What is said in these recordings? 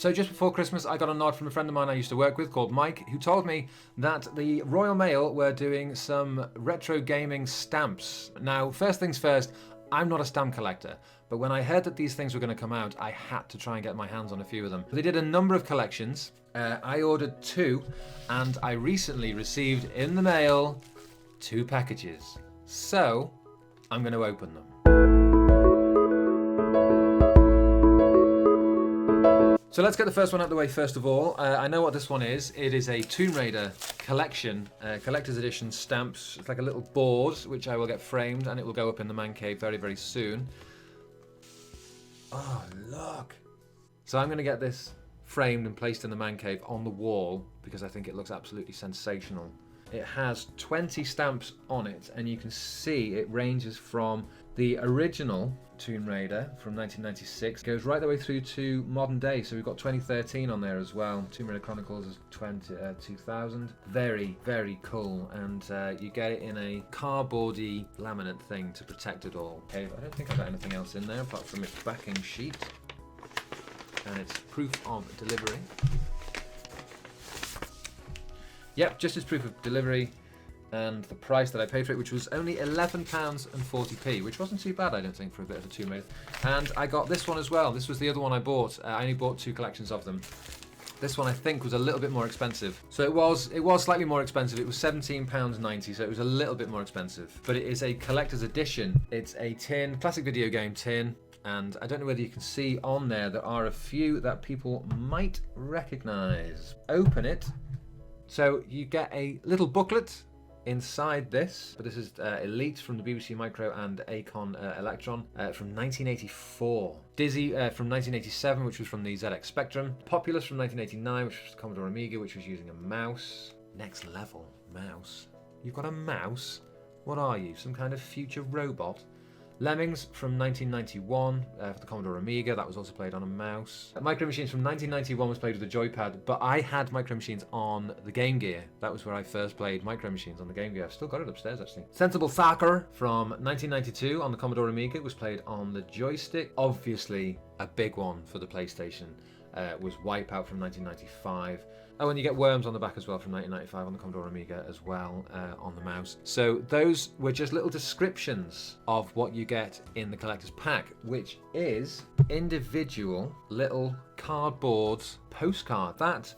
So just before Christmas, I got a nod from a friend of mine I used to work with called Mike, who told me that the Royal Mail were doing some retro gaming stamps. Now, first things first, I'm not a stamp collector, but when I heard that these things were going to come out, I had to try and get my hands on a few of them. They did a number of collections. I ordered 2, and I recently received in the mail 2 packages. So, I'm going to open them. So let's get the first one out of the way first of all. I know what this one is. It is a Tomb Raider collection, collector's edition stamps. It's like a little board, which I will get framed, and it will go up in the man cave very, very soon. Oh, look. So I'm going to get this framed and placed in the man cave on the wall, because I think it looks absolutely sensational. It has 20 stamps on it, and you can see it ranges from the original Tomb Raider from 1996, goes right the way through to modern day. So we've got 2013 on there as well. Tomb Raider Chronicles is 2000. Very, very cool, and you get it in a cardboardy laminate thing to protect it all. Okay, I don't think I've got anything else in there apart from its backing sheet, and it's proof of delivery. Yep, just as proof of delivery, and the price that I paid for it, which was only £11.40, which wasn't too bad, I don't think, for a bit of a Tomb Raider. And I got this one as well. This was the other one I bought. I only bought 2 collections of them. This one I think was a little bit more expensive. So it was slightly more expensive. It was £17.90, so it was a little bit more expensive. But it is a collector's edition. It's a tin, classic video game tin. And I don't know whether you can see on there are a few that people might recognise. Open it. So you get a little booklet inside this, but this is Elite from the BBC Micro and Acon Electron from 1984. Dizzy from 1987, which was from the ZX Spectrum. Populous from 1989, which was the Commodore Amiga, which was using a mouse. Next level mouse. You've got a mouse? What are you, some kind of future robot? Lemmings from 1991 for the Commodore Amiga, that was also played on a mouse. Micro Machines from 1991 was played with a joypad, but I had Micro Machines on the Game Gear. That was where I first played Micro Machines, on the Game Gear. I've still got it upstairs actually. Sensible Soccer from 1992 on the Commodore Amiga, was played on the joystick. Obviously a big one for the PlayStation was Wipeout from 1995. Oh, and you get Worms on the back as well from 1995 on the Commodore Amiga as well on the mouse. So those were just little descriptions of what you get in the collector's pack, which is individual little cardboard postcard. That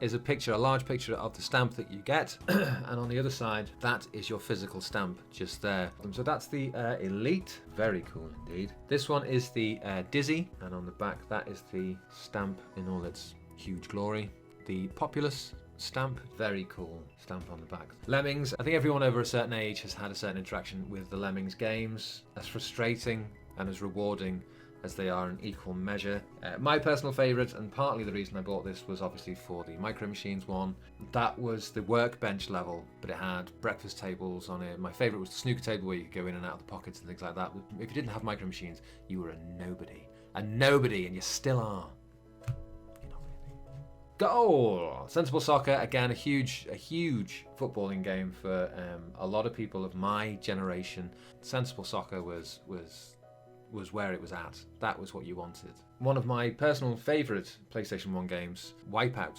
is a picture, a large picture of the stamp that you get, and on the other side, that is your physical stamp just there. So that's the Elite, very cool indeed. This one is the Dizzy, and on the back, that is the stamp in all its huge glory. The Populous stamp, very cool stamp on the back. Lemmings, I think everyone over a certain age has had a certain interaction with the Lemmings games. As frustrating and as rewarding as they are in equal measure. My personal favourite, and partly the reason I bought this, was obviously for the Micro Machines one. That was the workbench level, but it had breakfast tables on it. My favourite was the snooker table, where you could go in and out of the pockets and things like that. If you didn't have Micro Machines, you were a nobody. A nobody, and you still are. Goal! Sensible Soccer, again, a huge footballing game for a lot of people of my generation. Sensible Soccer was where it was at. That was what you wanted. One of my personal favourite PlayStation 1 games, Wipeout.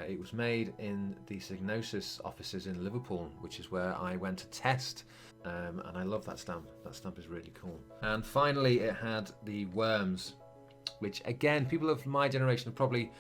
It was made in the Psygnosis offices in Liverpool, which is where I went to test, and I love that stamp. That stamp is really cool. And finally, it had the Worms, which again, people of my generation have probably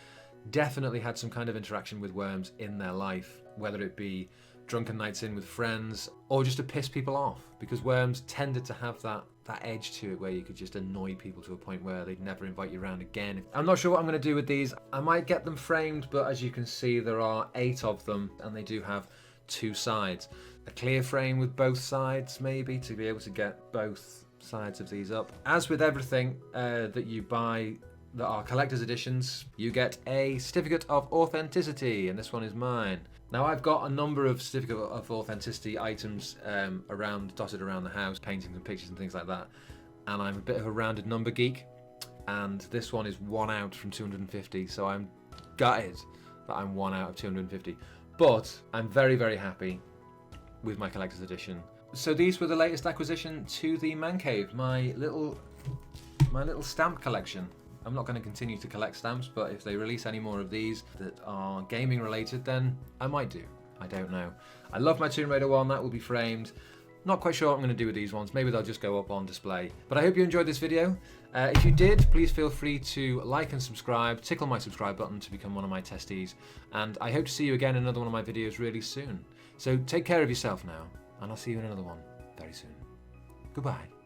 definitely had some kind of interaction with Worms in their life, whether it be drunken nights in with friends or just to piss people off, because Worms tended to have that edge to it where you could just annoy people to a point where they'd never invite you around again. I'm not sure what I'm going to do with these. I might get them framed, but as you can see, there are 8 of them and they do have 2 sides. A clear frame with both sides, maybe, to be able to get both sides of these up. As with everything that you buy that are collector's editions, you get a certificate of authenticity, and this one is mine. Now, I've got a number of certificate of authenticity items dotted around the house, paintings and pictures and things like that, and I'm a bit of a rounded number geek, and this one is 1 out from 250, so I'm gutted that I'm 1 out of 250, but I'm very, very happy with my collector's edition. So these were the latest acquisition to the man cave, my little stamp collection. I'm not going to continue to collect stamps, but if they release any more of these that are gaming related, then I might do. I don't know. I love my Tomb Raider one, that will be framed. Not quite sure what I'm going to do with these ones. Maybe they'll just go up on display. But I hope you enjoyed this video. If you did, please feel free to like and subscribe. Tickle my subscribe button to become one of my testees. And I hope to see you again in another one of my videos really soon. So take care of yourself now, and I'll see you in another one very soon. Goodbye.